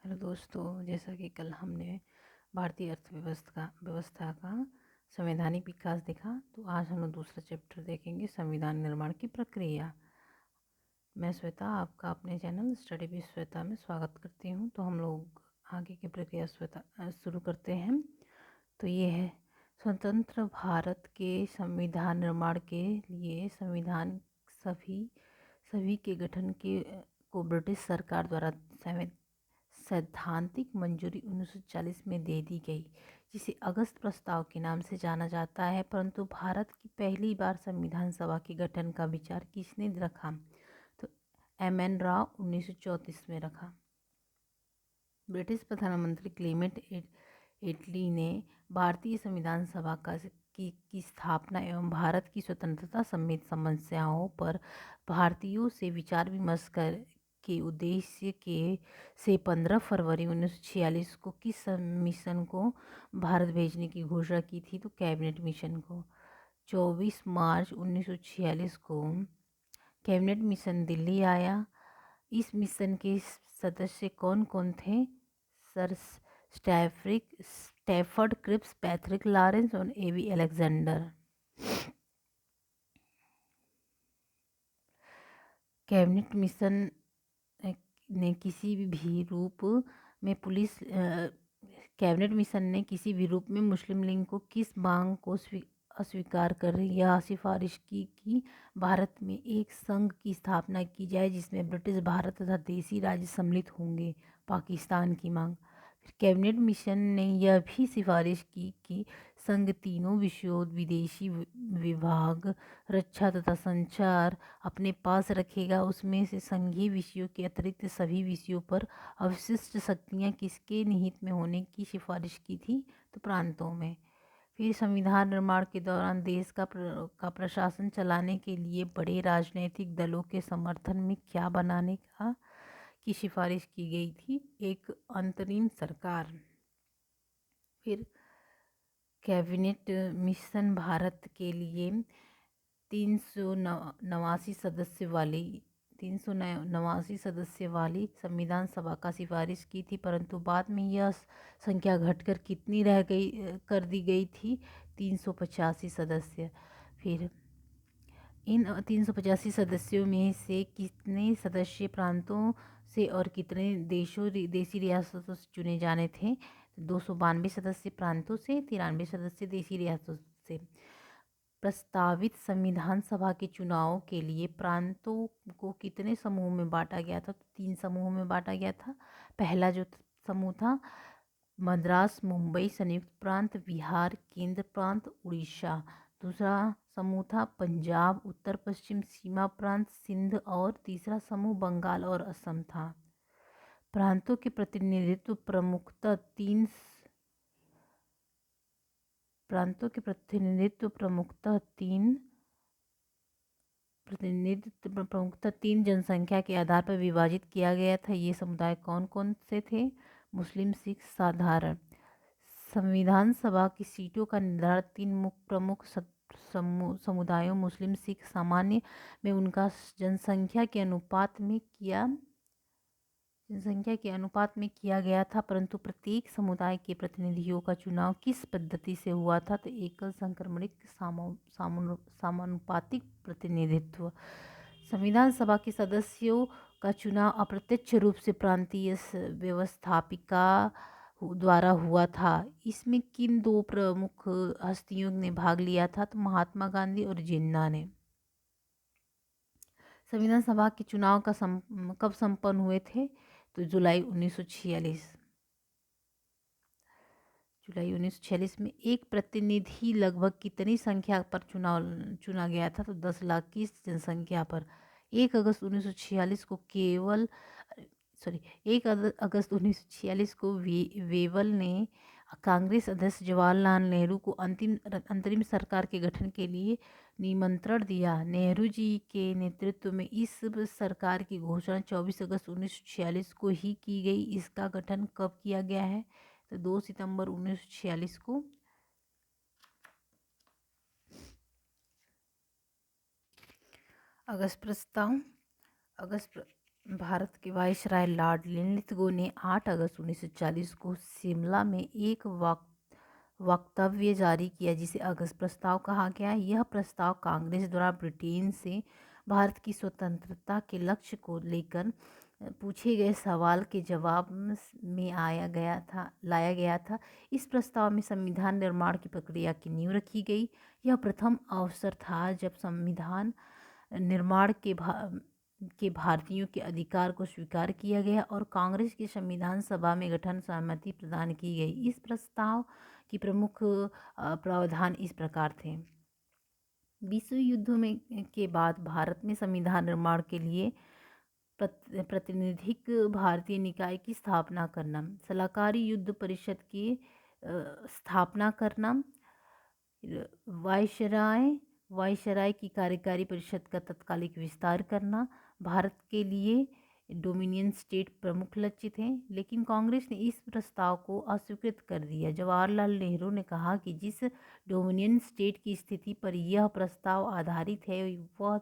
Hello दोस्तों, जैसा कि कल हमने भारतीय व्यवस्था का संवैधानिक विकास देखा, तो आज हम लोग दूसरा चैप्टर देखेंगे, संविधान निर्माण की प्रक्रिया। मैं श्वेता आपका अपने चैनल स्टडी विद श्वेता में स्वागत करती हूँ। तो हम लोग आगे की प्रक्रिया शुरू करते हैं। तो ये है, स्वतंत्र भारत के संविधान निर्माण के लिए संविधान सभी के गठन को ब्रिटिश सरकार द्वारा सैद्धांतिक मंजूरी 1940 में दे दी गई, जिसे अगस्त प्रस्ताव के नाम से जाना जाता है। परंतु भारत की पहली बार संविधान सभा के गठन का विचार किसने रखा? तो एम.एन. राव 1934 में रखा। ब्रिटिश प्रधानमंत्री क्लेमेंट एटली ने भारतीय संविधान सभा की स्थापना एवं भारत की स्वतंत्रता समेत समस्याओं पर भारतीयों से विचार विमर्श के उद्देश्य से 15 फरवरी 1946 को किस मिशन को भारत भेजने की घोषणा की थी? तो कैबिनेट मिशन को। 24 मार्च 1946 को कैबिनेट मिशन दिल्ली आया। इस मिशन के सदस्य कौन कौन थे? Sir Stafford Cripps, Patrick Lawrence और एवी अलेक्जेंडर। कैबिनेट मिशन ने किसी भी रूप में कैबिनेट मिशन ने किसी भी रूप में मुस्लिम लीग को किस मांग को अस्वीकार कर यह सिफारिश की कि भारत में एक संघ की स्थापना की जाए जिसमें ब्रिटिश भारत तथा देसी राज्य सम्मिलित होंगे। पाकिस्तान की मांग। कैबिनेट मिशन ने यह भी सिफारिश की कि संघ तीनों विषयों विदेशी विभाग, रक्षा तथा संचार अपने पास रखेगा। उसमें से संघीय विषयों के अतिरिक्त सभी विषयों पर अवशिष्ट शक्तियाँ किसके निहित में होने की सिफारिश की थी? तो प्रांतों में। फिर संविधान निर्माण के दौरान देश का प्रशासन चलाने के लिए बड़े राजनीतिक दलों के समर्थन में क्या बनाने की सिफारिश की गई थी? एक अंतरिम सरकार। फिर कैबिनेट मिशन भारत के लिए 389 सदस्य वाली संविधान सभा का सिफारिश की थी, परंतु बाद में यह संख्या घटकर कितनी कर दी गई थी? 385 सदस्य। फिर इन 385 सदस्यों में से कितने सदस्य प्रांतों से और कितने देसी रियासतों से चुने जाने थे? 292 सदस्य प्रांतों से, 93 सदस्य देसी रियासतों से। प्रस्तावित संविधान सभा के चुनाव के लिए प्रांतों को कितने समूह में बांटा गया था? तो 3 समूह में बांटा गया था। पहला जो समूह था मद्रास मुंबई संयुक्त प्रांत, बिहार केंद्र प्रांत, उड़ीसा। दूसरा समूह था पंजाब उत्तर पश्चिम सीमा प्रांत, सिंध। और तीसरा समूह बंगाल और असम था। प्रांतों के प्रतिनिधित्व प्रमुखतः तीन जनसंख्या के आधार पर विभाजित किया गया था। ये समुदाय कौन कौन से थे? मुस्लिम, सिख, साधारण। संविधान सभा की सीटों का निर्धारण 3 प्रमुख समुदायों मुस्लिम, सिख, सामान्य में उनका जनसंख्या के अनुपात में किया गया था। परंतु प्रत्येक समुदाय के प्रतिनिधियों का चुनाव किस पद्धति से हुआ था? तो एकल संक्रमणिक समानुपातिक प्रतिनिधित्व। संविधान सभा के सदस्यों का चुनाव अप्रत्यक्ष रूप से प्रांतीय व्यवस्थापिका द्वारा हुआ था। इसमें किन 2 प्रमुख हस्तियों ने भाग लिया था? तो महात्मा गांधी और जिन्ना ने। संविधान सभा के चुनाव कब संपन्न हुए थे? तो जुलाई 1946 में। एक प्रतिनिधि लगभग कितनी संख्या पर चुना गया था? तो 10 लाख की जनसंख्या पर। 1 अगस्त 1946 को वेवल ने कांग्रेस अध्यक्ष जवाहरलाल नेहरू को अंतरिम सरकार के गठन के लिए निमंत्रण दिया। नेहरू जी के नेतृत्व में इस सरकार की घोषणा 24 अगस्त 1946 को ही की गई। इसका गठन कब किया गया है? तो 2 सितंबर 1946 को। अगस्त भारत के वायसराय लॉर्ड लिनलिथगो ने 8 अगस्त 1940 को शिमला में एक वक्तव्य जारी किया जिसे अगस्त प्रस्ताव कहा गया। यह प्रस्ताव कांग्रेस द्वारा ब्रिटेन से भारत की स्वतंत्रता के लक्ष्य को लेकर पूछे गए सवाल के जवाब में लाया गया था। इस प्रस्ताव में संविधान निर्माण की प्रक्रिया की नींव रखी गई। यह प्रथम अवसर था जब संविधान निर्माण के भारतीयों के अधिकार को स्वीकार किया गया और कांग्रेस की संविधान सभा में गठन सहमति प्रदान की गई। इस प्रस्ताव की प्रमुख प्रावधान इस प्रकार थे। विश्व युद्ध के बाद भारत में संविधान निर्माण के लिए प्रतिनिधिक भारतीय निकाय की स्थापना करना, सलाहकारी युद्ध परिषद की स्थापना करना, वायसराय की कार्यकारी परिषद का तत्कालिक विस्तार करना, भारत के लिए डोमिनियन स्टेट प्रमुख लक्ष्य थे। लेकिन कांग्रेस ने इस प्रस्ताव को अस्वीकृत कर दिया। जवाहरलाल नेहरू ने कहा कि जिस डोमिनियन स्टेट की स्थिति पर यह प्रस्ताव आधारित है वह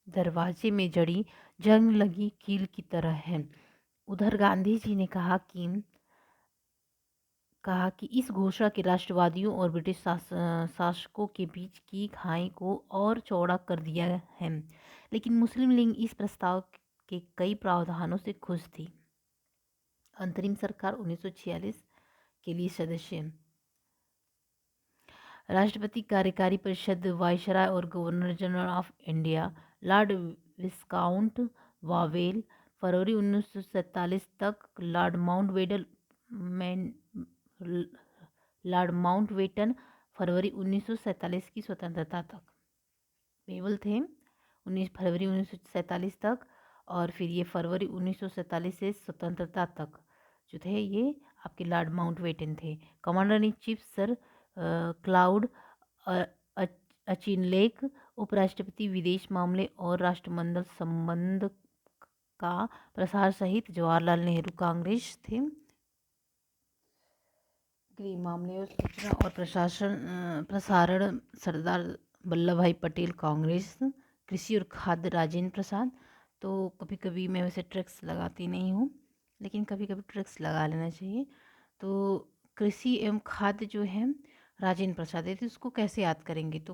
दरवाजे में जड़ी जंग लगी कील की तरह है। उधर गांधी जी ने कहा कि इस घोषणा के राष्ट्रवादियों और ब्रिटिश शासकों के बीच की खाई को और चौड़ा कर दिया है। लेकिन मुस्लिम लीग इस प्रस्ताव के कई प्रावधानों से खुश थी। अंतरिम सरकार 1946 के लिए सदस्य, राष्ट्रपति, कार्यकारी परिषद, वायसराय और governor general of India, lord viscount Wavell, फरवरी 1947 तक, लॉर्ड माउंटबेटन फरवरी 1947 की स्वतंत्रता तक। वेवल थे 19 फरवरी 1947 तक और फिर ये फरवरी 1947 से स्वतंत्रता तक जो थे ये आपके लॉर्ड माउंटबेटन थे। Commander in chief sir Claude Auchinleck, उपराष्ट्रपति विदेश मामले और राष्ट्रमंडल संबंध का प्रसार सहित जवाहरलाल नेहरू कांग्रेस थे। गृह मामले और सूचना और प्रसारण सरदार वल्लभ भाई पटेल कांग्रेस। कृषि और खाद्य राजेंद्र प्रसाद। तो कभी कभी मैं वैसे ट्रिक्स लगाती नहीं हूँ लेकिन कभी कभी ट्रिक्स लगा लेना चाहिए। तो कृषि एवं खाद्य जो है राजेंद्र प्रसाद है। तो उसको कैसे याद करेंगे? तो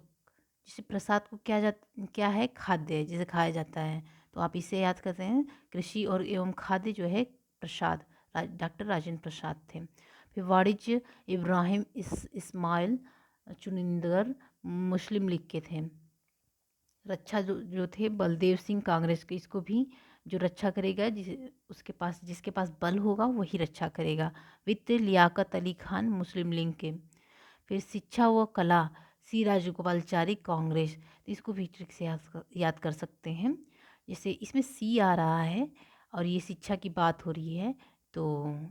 जैसे प्रसाद को क्या है? खाद्य है, जिसे खाया जाता है, तो आप इसे याद करते हैं। कृषि और एवं खाद्य जो है प्रसाद, डॉक्टर राजेंद्र प्रसाद थे। फिर वाणिज्य इब्राहिम इस्माइल चुनिंदर मुस्लिम लीग के थे। रक्षा जो थे बलदेव सिंह कांग्रेस के। इसको भी जो रक्षा करेगा जिसके पास बल होगा वही रक्षा करेगा। वित्त लियाकत अली खान मुस्लिम लीग के। फिर शिक्षा व कला सी राजगोपालचारी कांग्रेस। तो इसको भी ट्रिक से याद कर सकते हैं। जैसे इसमें सी आ रहा है और ये शिक्षा की बात हो रही है तो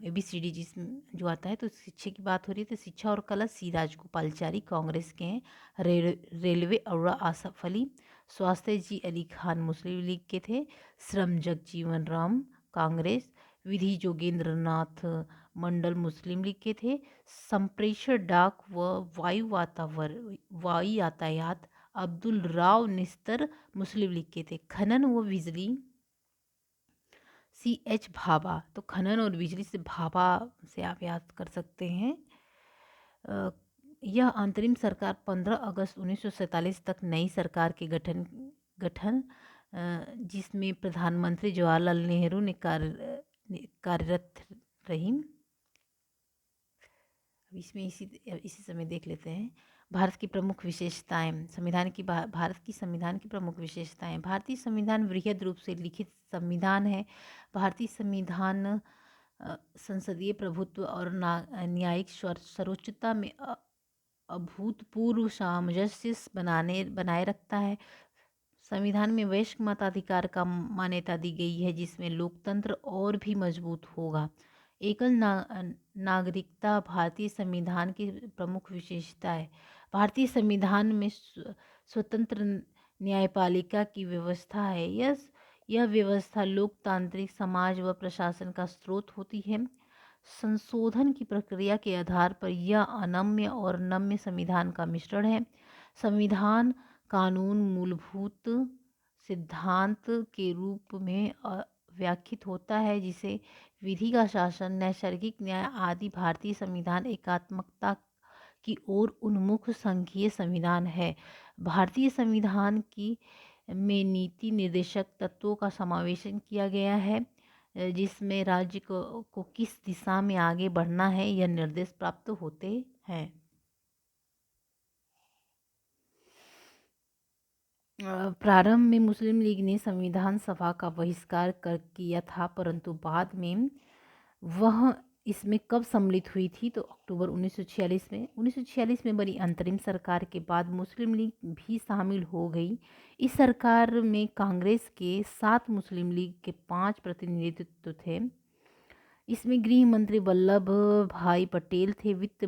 ABCD जिसमें जो आता है तो शिक्षा की बात हो रही है तो शिक्षा और कला सी राजगोपालचारी कांग्रेस के हैं। रेलवे अरोड़ा आसफ अली। स्वास्थ्य जी अली खान मुस्लिम लीग के थे। श्रम जगजीवन राम कांग्रेस। विधि जोगेंद्र नाथ मंडल मुस्लिम लीग के थे। संप्रेषण डाक व वायु यातायात अब्दुल राव निस्तर मुस्लिम लीग के थे। खनन व बिजली CH भाभा। तो खनन और बिजली से भाभा से आप याद कर सकते हैं। यह अंतरिम सरकार 15 अगस्त 1947 तक नई सरकार के गठन जिसमें प्रधानमंत्री जवाहरलाल नेहरू ने कार्यरत रही। इसमें इसी समय देख लेते हैं भारत की प्रमुख विशेषताएं। भारत की संविधान की प्रमुख विशेषताएं। भारतीय संविधान वृहद रूप से लिखित संविधान है। भारतीय संविधान संसदीय प्रभुत्व और न्यायिक सर्वोच्चता में अभूतपूर्व सामंजस्य बनाए रखता है। संविधान में वयस्क मताधिकार का मान्यता दी गई है जिसमें लोकतंत्र और भी मजबूत होगा। एकल नागरिकता भारतीय संविधान की प्रमुख विशेषता है। भारतीय संविधान में स्वतंत्र न्यायपालिका की व्यवस्था है। यह व्यवस्था लोकतांत्रिक समाज व प्रशासन का स्रोत होती है। संशोधन की प्रक्रिया के आधार पर यह अनम्य और नम्य संविधान का मिश्रण है। संविधान कानून मूलभूत सिद्धांत के रूप में व्याख्यात होता है, जिसे विधि का शासन, नैसर्गिक न्याय आदि भारतीय संविधान एकात्मकता की ओर उन्मुख संघीय संविधान है। भारतीय संविधान की में नीति निर्देशक तत्वों का समावेशन किया गया है, जिसमें राज्य को किस दिशा में आगे बढ़ना है यह निर्देश प्राप्त होते हैं। प्रारंभ में मुस्लिम लीग ने संविधान सभा का बहिष्कार कर किया था, परंतु बाद में वह इसमें कब सम्मिलित हुई थी तो अक्टूबर 1946 में बनी अंतरिम सरकार के बाद मुस्लिम लीग भी शामिल हो गई। इस सरकार में कांग्रेस के 7, मुस्लिम लीग के 5 प्रतिनिधित्व थे। इसमें गृह मंत्री वल्लभ भाई पटेल थे। वित्त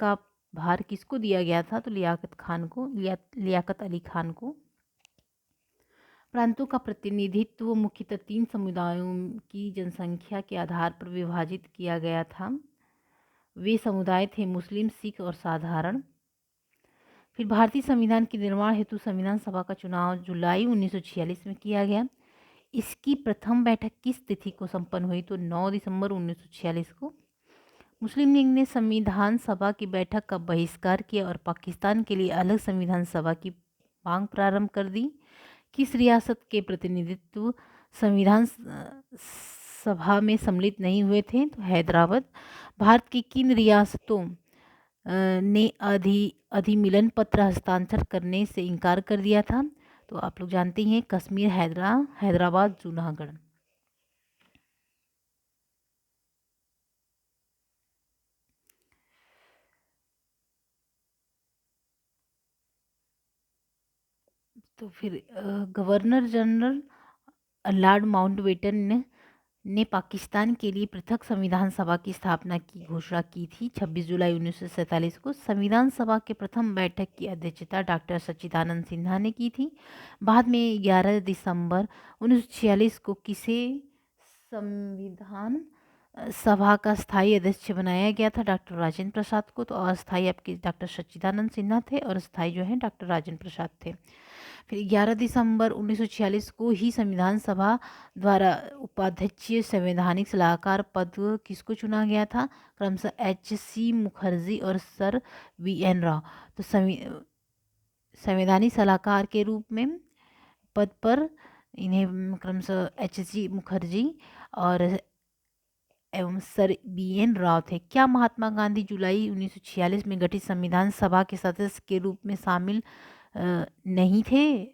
का भार किसको दिया गया था तो लियाकत अली खान को। प्रांतों का प्रतिनिधित्व मुख्यतः 3 समुदायों की जनसंख्या के आधार पर विभाजित किया गया था। वे समुदाय थे मुस्लिम, सिख और साधारण। फिर भारतीय संविधान के निर्माण हेतु संविधान सभा का चुनाव जुलाई 1946 में किया गया। इसकी प्रथम बैठक किस तिथि को संपन्न हुई तो 9 दिसंबर 1946 को। मुस्लिम लीग ने संविधान सभा की बैठक का बहिष्कार किया और पाकिस्तान के लिए अलग संविधान सभा की मांग प्रारंभ कर दी। किस रियासत के प्रतिनिधित्व संविधान सभा में सम्मिलित नहीं हुए थे तो हैदराबाद। भारत की किन रियासतों ने अधिमिलन पत्र हस्ताक्षर करने से इनकार कर दिया था तो आप लोग जानते हैं कश्मीर, हैदराबाद, जूनागढ़। तो फिर गवर्नर जनरल लॉर्ड माउंटबेटन ने पाकिस्तान के लिए पृथक संविधान सभा की स्थापना की घोषणा की थी 26 जुलाई 1947 को। संविधान सभा के प्रथम बैठक की अध्यक्षता डॉक्टर सच्चिदानंद सिन्हा ने की थी। बाद में 11 दिसंबर 1946 को किसे संविधान सभा का स्थायी अध्यक्ष बनाया गया था डॉक्टर राजेंद्र प्रसाद को। तो अस्थायी आपके डॉक्टर सच्चिदानंद सिन्हा थे और स्थायी जो है डॉक्टर राजेंद्र प्रसाद थे। फिर 11 दिसंबर 1946 को ही संविधान सभा द्वारा उपाध्यक्षीय संवैधानिक सलाहकार पद किसको चुना गया था क्रमशः HC मुखर्जी और सर VN राव। तो संवैधानिक सलाहकार के रूप में पद पर इन्हें क्रमशः HC मुखर्जी और एवं सर BN राव थे। क्या महात्मा गांधी जुलाई 1946 में गठित संविधान सभा के सदस्य के रूप में शामिल नहीं थे?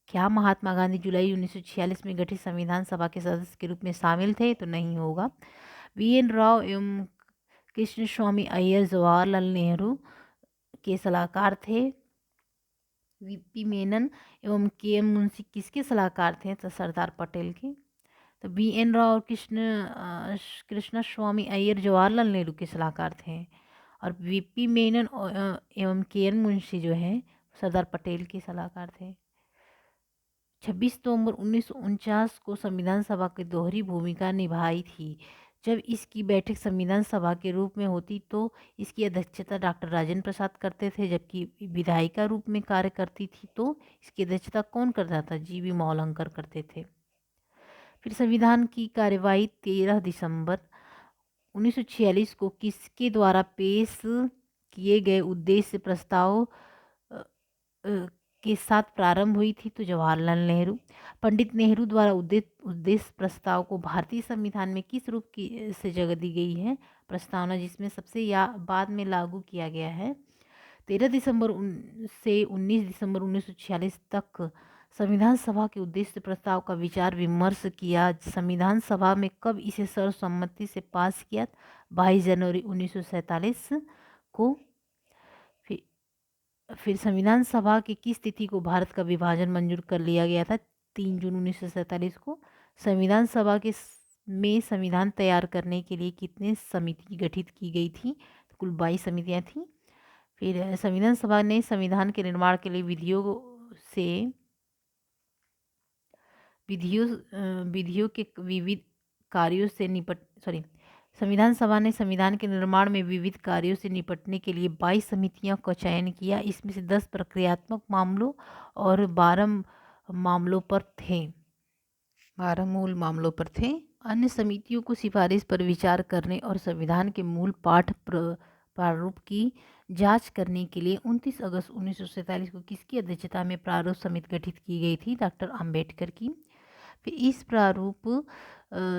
क्या महात्मा गांधी जुलाई 1946 में गठित संविधान सभा के सदस्य के रूप में शामिल थे तो नहीं होगा। VN राव एवं कृष्ण स्वामी अय्यर जवाहरलाल नेहरू के सलाहकार थे। VP मेनन एवं KM मुंशी किसके सलाहकार थे तो सरदार पटेल के। तो VN राव और कृष्ण स्वामी अय्यर जवाहरलाल नेहरू के सलाहकार थे और VP मेनन एवं KM मुंशी जो है सरदार पटेल के सलाहकार थे। 26 नवंबर 1949 को संविधान सभा की दोहरी भूमिका निभाई थी। जब इसकी बैठक संविधान सभा के रूप में होती तो इसकी अध्यक्षता डॉक्टर राजेंद्र प्रसाद करते थे, जबकि विधायिका रूप में कार्य करती थी तो इसकी अध्यक्षता कौन करता था GV मौलंकर करते थे। फिर संविधान की कार्यवाही 13 दिसंबर 1946 को किसके द्वारा पेश किए गए उद्देश्य प्रस्ताव के साथ प्रारंभ हुई थी तो जवाहरलाल नेहरू। पंडित नेहरू द्वारा उद्देश्य प्रस्ताव को भारतीय संविधान में किस रूप की से जगह दी गई है प्रस्तावना जिसमें सबसे बाद में लागू किया गया है। 13 दिसंबर से 19 दिसंबर 1946 तक संविधान सभा के उद्देश्य प्रस्ताव का विचार विमर्श किया। संविधान सभा में कब इसे सर्वसम्मति से पास किया 22 जनवरी 1947 को। फिर संविधान सभा की किस तिथि को भारत का विभाजन मंजूर कर लिया गया था 3 जून 1947 को। संविधान सभा के में संविधान तैयार करने के लिए कितने समिति गठित की गई थी तो कुल 22 समितियां थी। फिर संविधान सभा ने संविधान के निर्माण के लिए विधियों के विविध कार्यों से संविधान सभा ने संविधान के निर्माण में विविध कार्यों से निपटने के लिए 22 समितियों का चयन किया। इसमें से 10 प्रक्रियात्मक मामलों और 12 मामलों पर थे 12 मूल मामलों पर थे। अन्य समितियों को सिफारिश पर विचार करने और संविधान के मूल पाठ प्रारूप की जांच करने के लिए 29 अगस्त 1947 को किसकी अध्यक्षता में प्रारूप समिति गठित की गई थी? डॉक्टर अंबेडकर की। फिर इस प्रारूप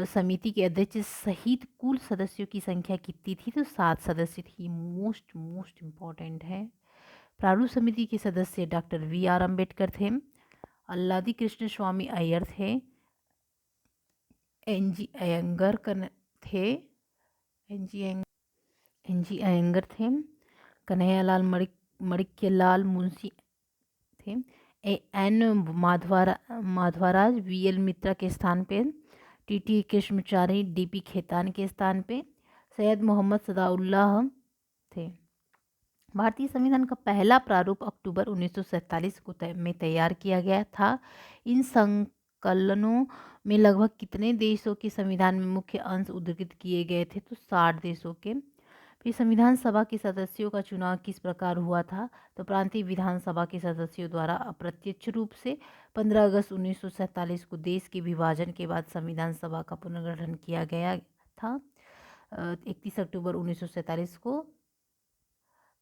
समिति के अध्यक्ष सहित कुल सदस्यों की संख्या कितनी थी? तो 7 सदस्य थी। मोस्ट इम्पॉर्टेंट है। प्रारूप समिति के सदस्य डॉक्टर वी.आर. अम्बेडकर थे, अल्लादी कृष्ण स्वामी अय्यर थे, एन.जी. अयंगर थे, एन.जी. अयंगर थे, कन्हैयालाल मणिक्यलाल मुंशी थे, एन माधवराज वी.एल. मित्रा के स्थान पे, टी.टी. कृष्णचारी डी.पी. खेतान के स्थान पे, सैयद मोहम्मद सदाउल्लाह थे। भारतीय संविधान का पहला प्रारूप अक्टूबर 1947 को में तैयार किया गया था। इन संकलनों में लगभग कितने देशों के संविधान में मुख्य अंश उद्धृत किए गए थे? तो 60 देशों के। फिर संविधान सभा के सदस्यों का चुनाव किस प्रकार हुआ था? तो प्रांतीय विधानसभा के सदस्यों द्वारा अप्रत्यक्ष रूप से 15 अगस्त 1947 को देश के विभाजन के बाद संविधान सभा का पुनर्गठन किया गया था 31 अक्टूबर 1947 को।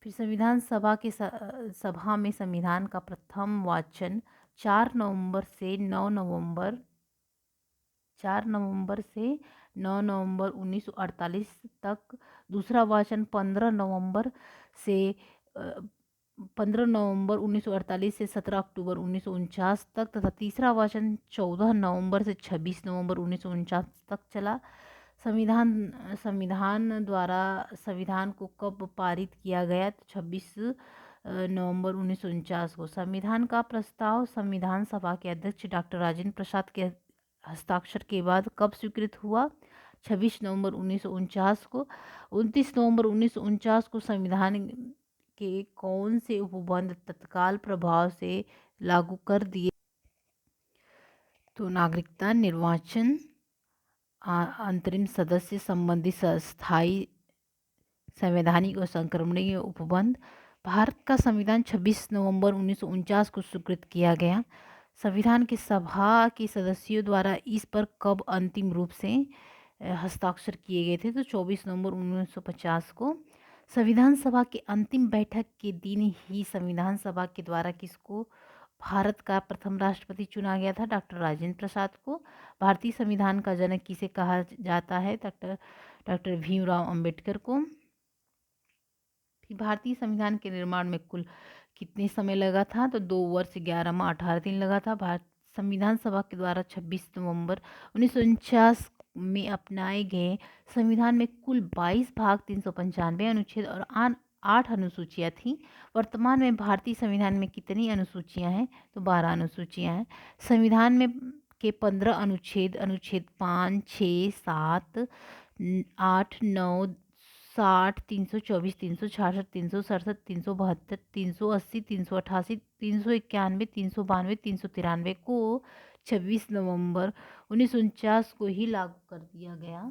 फिर संविधान सभा के सभा में संविधान का प्रथम वाचन 4 नवंबर से 9 नवंबर 1948 तक, दूसरा वाचन 15 नवंबर 1948 से 17 अक्टूबर 1949 तक तथा तीसरा वाचन 14 नवंबर से 26 नवंबर 1949 तक चला। संविधान द्वारा संविधान को कब पारित किया गया? तो 26 नवंबर 1949 को। संविधान का प्रस्ताव संविधान सभा के अध्यक्ष डॉक्टर राजेंद्र प्रसाद के हस्ताक्षर के बाद कब स्वीकृत हुआ? 26 नवंबर 1949 को। 29 नवंबर 1949 को संविधान के कौन से उपबंध तत्काल प्रभाव से लागू कर दिए? तो नागरिकता, निर्वाचन, अंतरिम सदस्य संबंधी स्थायी संवैधानिक और संक्रमणीय उपबंध। भारत का संविधान 26 नवंबर 1949 को स्वीकृत किया गया। संविधान की सभा के सदस्यों द्वारा इस पर कब अंतिम रूप से हस्ताक्षर किए गए थे? तो 24 नवंबर 1950 को। संविधान सभा की अंतिम बैठक के दिन ही संविधान सभा के द्वारा किसको भारत का प्रथम राष्ट्रपति चुना गया था? डॉक्टर राजेंद्र प्रसाद को। भारतीय संविधान का जनक किसे कहा जाता है? डॉक्टर भीमराव अंबेडकर को। भारतीय संविधान के निर्माण में कुल कितने समय लगा था? तो 2 वर्ष 11 माह 18 दिन लगा था। भारत संविधान सभा के द्वारा 26 नवंबर 1949 में अपनाए गए संविधान में कुल 22 भाग 395 अनुच्छेद और 8 अनुसूचियाँ थीं। वर्तमान में भारतीय संविधान में कितनी अनुसूचियाँ हैं? तो 12 अनुसूचियाँ हैं। संविधान में के 15 अनुच्छेद 5, 6, 7, 8, 9, 60, 324, 366, 367, 372, 380, 388, 391, 392, 393 को 26 नवंबर 1949 को ही लागू कर दिया गया।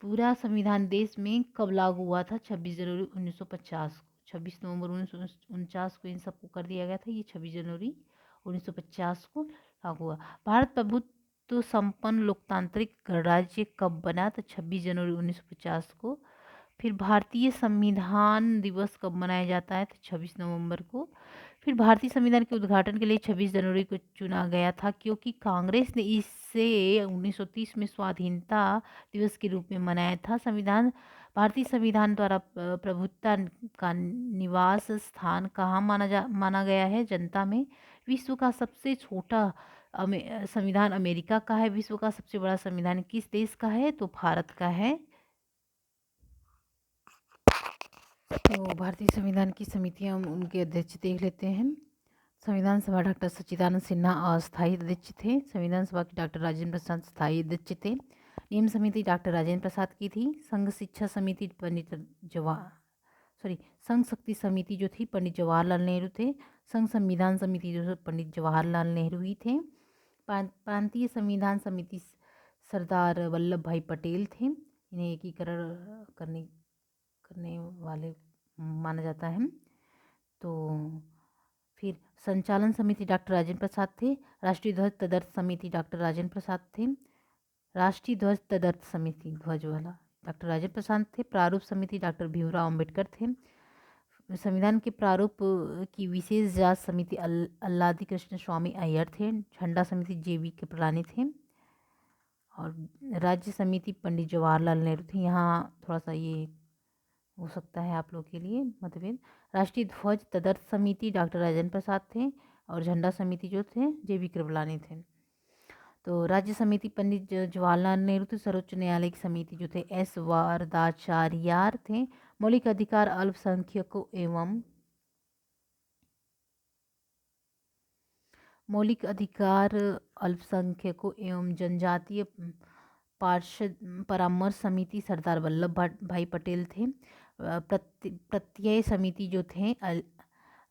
पूरा संविधान देश में कब लागू हुआ था? 26 जनवरी 1950 को। 26 नवंबर 1949 को इन सबको कर दिया गया था। ये 26 जनवरी 1950 को लागू हुआ। भारत प्रभुत्व संपन्न लोकतांत्रिक गणराज्य कब बना? तो 26 जनवरी 1950 को। फिर भारतीय संविधान दिवस कब मनाया जाता है? तो 26 नवंबर को। फिर भारतीय संविधान के उद्घाटन के लिए 26 जनवरी को चुना गया था क्योंकि कांग्रेस ने इसे 1930 में स्वाधीनता दिवस के रूप में मनाया था। भारतीय संविधान द्वारा प्रभुत्व का निवास स्थान कहाँ माना गया है? जनता में। विश्व का सबसे छोटा संविधान अमेरिका का है। विश्व का सबसे बड़ा संविधान किस देश का है? तो भारत का है। तो भारतीय संविधान की समितियां उनके अध्यक्ष देख लेते हैं। संविधान सभा डॉक्टर सच्चिदानंद सिन्हा अस्थायी अध्यक्ष थे। संविधान सभा के डॉक्टर राजेंद्र प्रसाद स्थायी अध्यक्ष थे। नियम समिति डॉक्टर राजेंद्र प्रसाद की थी। संघ शिक्षा समिति संघ शक्ति समिति जो थी पंडित जवाहरलाल नेहरू थे। संघ संविधान समिति जो पंडित जवाहरलाल नेहरू ही थे। प्रांतीय संविधान समिति सरदार वल्लभ भाई पटेल थे। इन्हें एकीकरण करने वाले माना जाता है। तो फिर संचालन समिति डॉक्टर राजेंद्र प्रसाद थे। राष्ट्रीय ध्वज तदर्थ समिति डॉक्टर राजेंद्र प्रसाद थे। राष्ट्रीय ध्वज तदर्थ समिति ध्वज वाला डॉक्टर राजेंद्र प्रसाद थे। प्रारूप समिति डॉक्टर भीमराव अम्बेडकर थे। संविधान के प्रारूप की विशेष जांच समिति अल्लादी कृष्ण स्वामी अय्यर थे। झंडा समिति जेवी कृपलानी थे। और राज्य समिति पंडित जवाहरलाल नेहरू थे। यहाँ थोड़ा सा ये हो सकता है आप लोग के लिए मतभेद। राष्ट्रीय ध्वज तदर्थ समिति डॉक्टर राजेंद्र प्रसाद थे और झंडा समिति जो थे जेवी कृपलानी थे। तो राज्य समिति पंडित जवाहरलाल नेहरू थे। सर्वोच्च न्यायालय की समिति जो थे एस वरदाचार्यार थे। मौलिक अधिकार अल्पसंख्यकों एवं जनजातीय पार्षद परामर्श समिति सरदार वल्लभ भाई पटेल थे। प्रत्यय समिति जो थे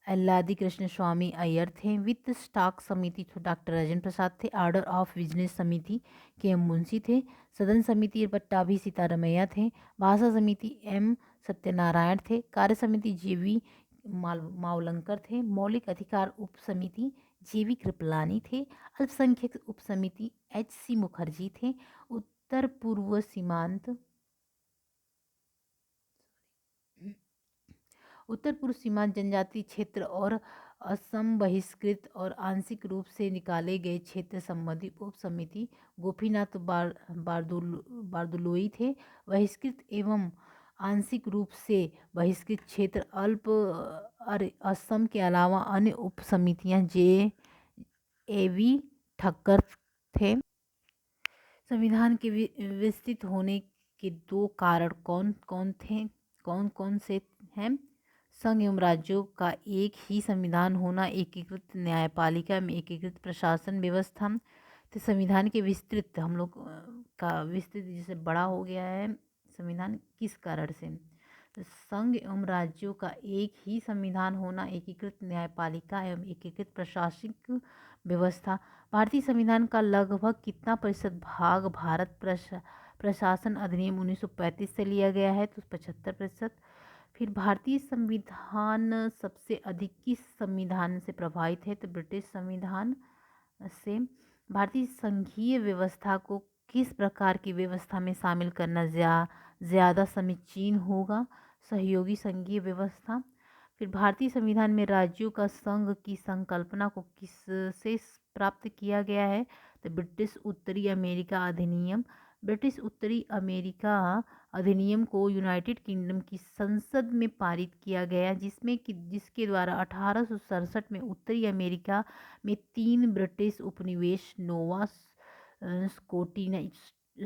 अल्लादी कृष्ण स्वामी अय्यर थे। वित्त स्टॉक समिति डॉक्टर राजेंद्र प्रसाद थे। ऑर्डर ऑफ बिजनेस समिति के एम मुंशी थे। सदन समिति पट्टाभी सीतारमैया थे। भाषा समिति एम सत्यनारायण थे। कार्य समिति जेवी मावलंकर थे। मौलिक अधिकार उप समिति जेवी कृपलानी थे। अल्पसंख्यक उप समिति एच.सी. मुखर्जी थे। उत्तर पूर्व सीमांत जनजातीय क्षेत्र और असम बहिष्कृत और आंशिक रूप से निकाले गए क्षेत्र संबंधी उप समिति गोपीनाथ बारदुलोई थे। बहिष्कृत एवं आंशिक रूप से बहिष्कृत क्षेत्र असम के अलावा अन्य उप समितियां जे.ए.वी. ठक्कर थे। संविधान के विस्तृत होने के दो कारण कौन कौन से हैं? संघ एवं राज्यों का एक ही संविधान होना, एकीकृत न्यायपालिका में एकीकृत प्रशासन व्यवस्था। तो संविधान के विस्तृत हम लोग का विस्तृत जैसे बड़ा हो गया है संविधान किस कारण से? तो संघ एवं राज्यों का एक ही संविधान होना, एकीकृत न्यायपालिका एवं एकीकृत प्रशासनिक व्यवस्था। भारतीय संविधान का लगभग कितना प्रतिशत भाग भारत प्रशासन अधिनियम 1935 से लिया गया है? तो 75%। फिर भारतीय संविधान सबसे अधिक किस संविधान से प्रभावित है? तो ब्रिटिश संविधान से। भारतीय संघीय व्यवस्था को किस प्रकार की व्यवस्था में शामिल करना ज़्यादा समीचीन होगा? सहयोगी संघीय व्यवस्था। फिर भारतीय संविधान में राज्यों का संघ की संकल्पना को किससे प्राप्त किया गया है? तो ब्रिटिश उत्तरी अमेरिका अधिनियम। ब्रिटिश उत्तरी अमेरिका अधिनियम को यूनाइटेड किंगडम की संसद में पारित किया गया, जिसके द्वारा 1867 में उत्तरी अमेरिका में 3 ब्रिटिश उपनिवेश नोवा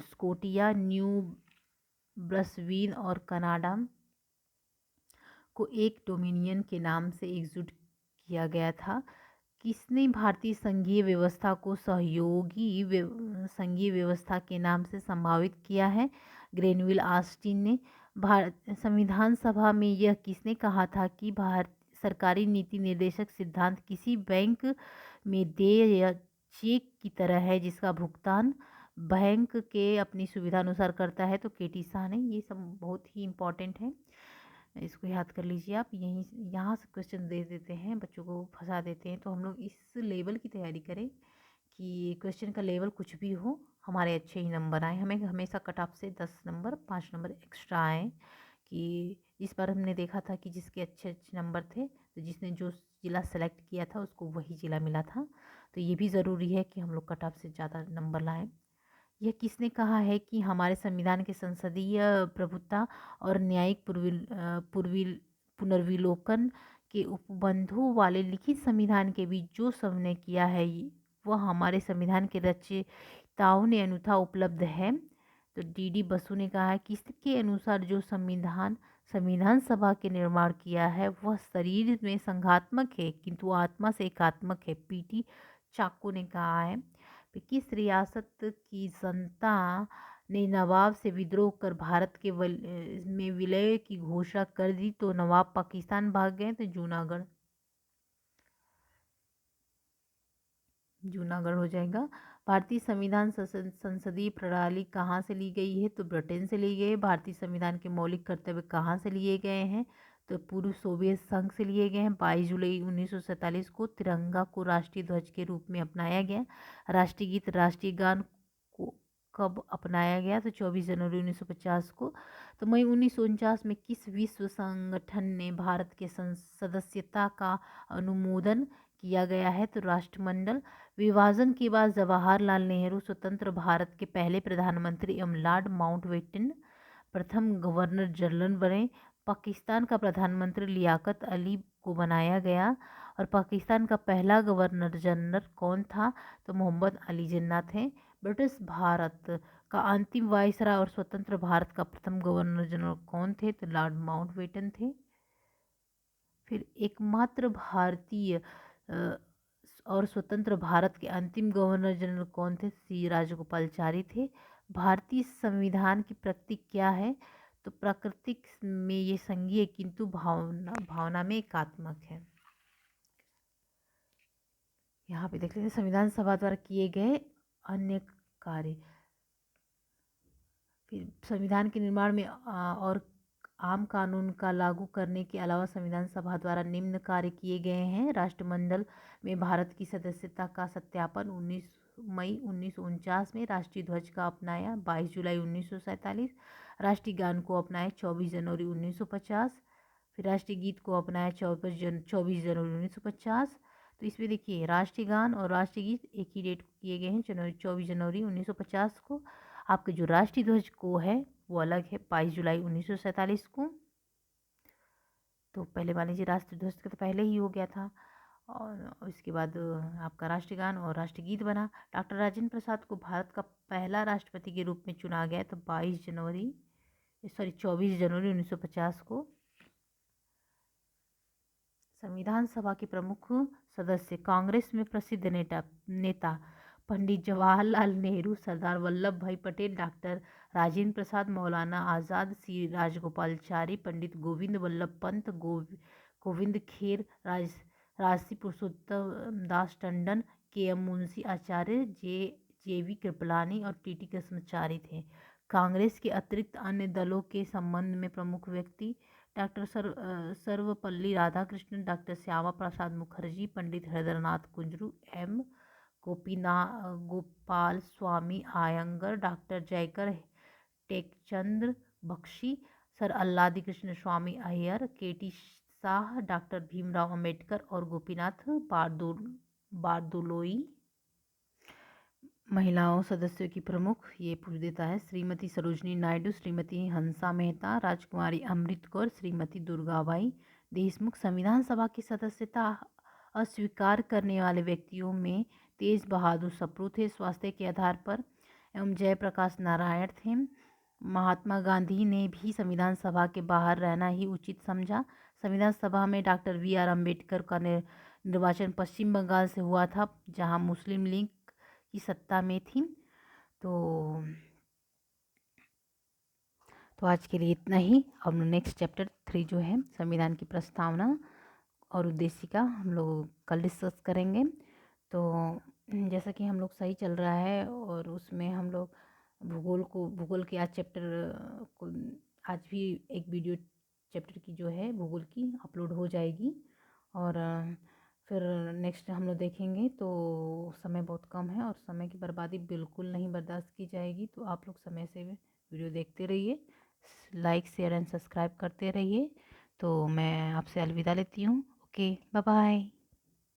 स्कोटिया, न्यू ब्रसवीन और कनाडा को एक डोमिनियन के नाम से एकजुट किया गया था। किसने भारतीय संघीय व्यवस्था को सहयोगी संघीय व्यवस्था के नाम से संभावित किया है? ग्रेनविल ऑस्टिन ने। संविधान सभा में यह किसने कहा था कि सरकारी नीति निर्देशक सिद्धांत किसी बैंक में देय या चेक की तरह है जिसका भुगतान बैंक के अपनी सुविधा अनुसार करता है? तो केटी शाह ने। ये सब बहुत ही इम्पोर्टेंट है, इसको याद कर लीजिए आप। यहाँ से क्वेश्चन दे देते हैं, बच्चों को फंसा देते हैं। तो हम लोग इस लेवल की तैयारी करें कि क्वेश्चन का लेवल कुछ भी हो, हमारे अच्छे ही नंबर आए। हमें हमेशा कट ऑफ से 10 नंबर 5 नंबर एक्स्ट्रा आए। कि इस बार हमने देखा था कि जिसके अच्छे अच्छे नंबर थे, तो जिसने जो ज़िला सेलेक्ट किया था उसको वही ज़िला मिला था। तो ये भी ज़रूरी है कि हम लोग कट ऑफ से ज़्यादा नंबर लाएँ। यह किसने कहा है कि हमारे संविधान के संसदीय प्रभुत्व और न्यायिक पुनर्विलोकन के उपबंधों वाले लिखित संविधान के बीच जो समन्वय किया है वह हमारे संविधान के रचयिताओं ने अनुथा उपलब्ध है? तो डी बसु ने कहा है कि इसके अनुसार जो संविधान सभा के निर्माण किया है वह शरीर में संघात्मक है किंतु आत्मा से एकात्मक है। पीटी चाको ने कहा है। किस रियासत की जनता ने नवाब से विद्रोह कर भारत के में विलय की घोषणा कर दी? तो नवाब पाकिस्तान भाग गए। तो जूनागढ़। जूनागढ़ हो जाएगा। भारतीय संविधान संसदीय प्रणाली कहाँ से ली गई है? तो ब्रिटेन से ली गई है। भारतीय संविधान के मौलिक कर्तव्य कहाँ से लिए गए हैं? तो पूर्व सोवियत संघ से लिए गए हैं। 22 जुलाई 1947 को तिरंगा को राष्ट्रीय ध्वज के रूप में अपनाया गया। राष्ट्रीय गीत राष्ट्रीय गान को कब अपनाया गया? तो 24 जनवरी 1950 को। तो मई 1949 में किस विश्व संगठन ने भारत के सदस्यता का अनुमोदन किया गया है? तो राष्ट्रमंडल। विभाजन के बाद जवाहरलाल नेहरू स्वतंत्र भारत के पहले प्रधानमंत्री एवं लॉर्ड माउंटबेटन प्रथम गवर्नर जनरल बने। पाकिस्तान का प्रधानमंत्री लियाकत अली को बनाया गया। और पाकिस्तान का पहला गवर्नर जनरल कौन था? तो मोहम्मद अली जिन्ना थे। ब्रिटिश भारत का अंतिम वायसराय और स्वतंत्र भारत का प्रथम गवर्नर जनरल कौन थे? तो लॉर्ड माउंटबेटन थे। फिर एकमात्र भारतीय और स्वतंत्र भारत के अंतिम गवर्नर जनरल कौन थे? सी राजगोपालाचारी थे। भारतीय संविधान की प्रकृति क्या है? तो प्राकृतिक में ये संघीय किंतु भावना में एकात्मक है। यहाँ पे देख लेते हैं संविधान सभा द्वारा किए गए अन्य कार्य। फिर संविधान के निर्माण में और आम कानून का लागू करने के अलावा संविधान सभा द्वारा निम्न कार्य किए गए हैं। राष्ट्रमंडल में भारत की सदस्यता का सत्यापन 19 मई 1949 में। राष्ट्रीय ध्वज का अपनाया 22 जुलाई 1947। राष्ट्रीय गान को अपनाया 24 जनवरी 1950। फिर राष्ट्रीय गीत को अपनाया 24 जनवरी 1950। तो इसमें देखिए राष्ट्रीय गान और राष्ट्रीय गीत एक ही डेट को किए गए हैं, 24 जनवरी 1950 को। आपके जो राष्ट्रीय ध्वज को है वो अलग है 22 जुलाई 1947 को। तो पहले मान लीजिए राष्ट्रीय ध्वज का तो पहले ही हो गया था, और इसके बाद आपका राष्ट्रीय गान और राष्ट्रीय गीत बना। डॉक्टर राजेंद्र प्रसाद को भारत का पहला राष्ट्रपति के रूप में चुना गया तो 24 जनवरी 1950 को। संविधान सभा के प्रमुख सदस्य कांग्रेस में प्रसिद्ध नेता पंडित जवाहरलाल नेहरू, सरदार वल्लभ भाई पटेल, डॉक्टर राजेंद्र प्रसाद, मौलाना आज़ाद, सी राजगोपालाचारी, पंडित गोविंद वल्लभ पंत, गोविंद खेर, राजसी पुरुषोत्तम दास टंडन, के.एम. मुंशी आचार्य, जे.वी. कृपलानी और टी.टी. कृष्णाचारी थे। कांग्रेस के अतिरिक्त अन्य दलों के संबंध में प्रमुख व्यक्ति doctor Sarvepalli Radhakrishnan, doctor Shyama Prasad Mukherjee, Pandit Hridaynath Kunzru, M Gopal Swami Iyengar, doctor Jayakar Tekchandra Bakshi, sir Alladi Krishna स्वामी अय्यर, के.टी. शाह, डॉक्टर भीमराव अंबेडकर और गोपीनाथ बारदोलोई। महिलाओं सदस्यों की प्रमुख ये पूछ देता है श्रीमती सरोजनी नायडू, श्रीमती हंसा मेहता, राजकुमारी अमृत कौर, श्रीमती दुर्गाबाई देशमुख। संविधान सभा की सदस्यता अस्वीकार करने वाले व्यक्तियों में तेज बहादुर सप्रू थे स्वास्थ्य के आधार पर, एवं जयप्रकाश नारायण थे। महात्मा गांधी ने भी संविधान सभा के बाहर रहना ही उचित समझा। संविधान सभा में डॉक्टर वी.आर. अम्बेडकर का निर्वाचन पश्चिम बंगाल से हुआ था, जहां मुस्लिम लीग की सत्ता में थी। तो आज के लिए इतना ही। अब नेक्स्ट चैप्टर 3 जो है संविधान की प्रस्तावना और उद्देशिका हम लोग कल डिस्कस करेंगे। तो जैसा कि हम लोग सही चल रहा है और उसमें हम लोग भूगोल के आज चैप्टर को आज भी एक वीडियो चैप्टर की जो है भूगोल की अपलोड हो जाएगी, और फिर नेक्स्ट हम लोग देखेंगे। तो समय बहुत कम है और समय की बर्बादी बिल्कुल नहीं बर्दाश्त की जाएगी। तो आप लोग समय से वीडियो देखते रहिए, लाइक शेयर एंड सब्सक्राइब करते रहिए। तो मैं आपसे अलविदा लेती हूँ। Okay, bye bye.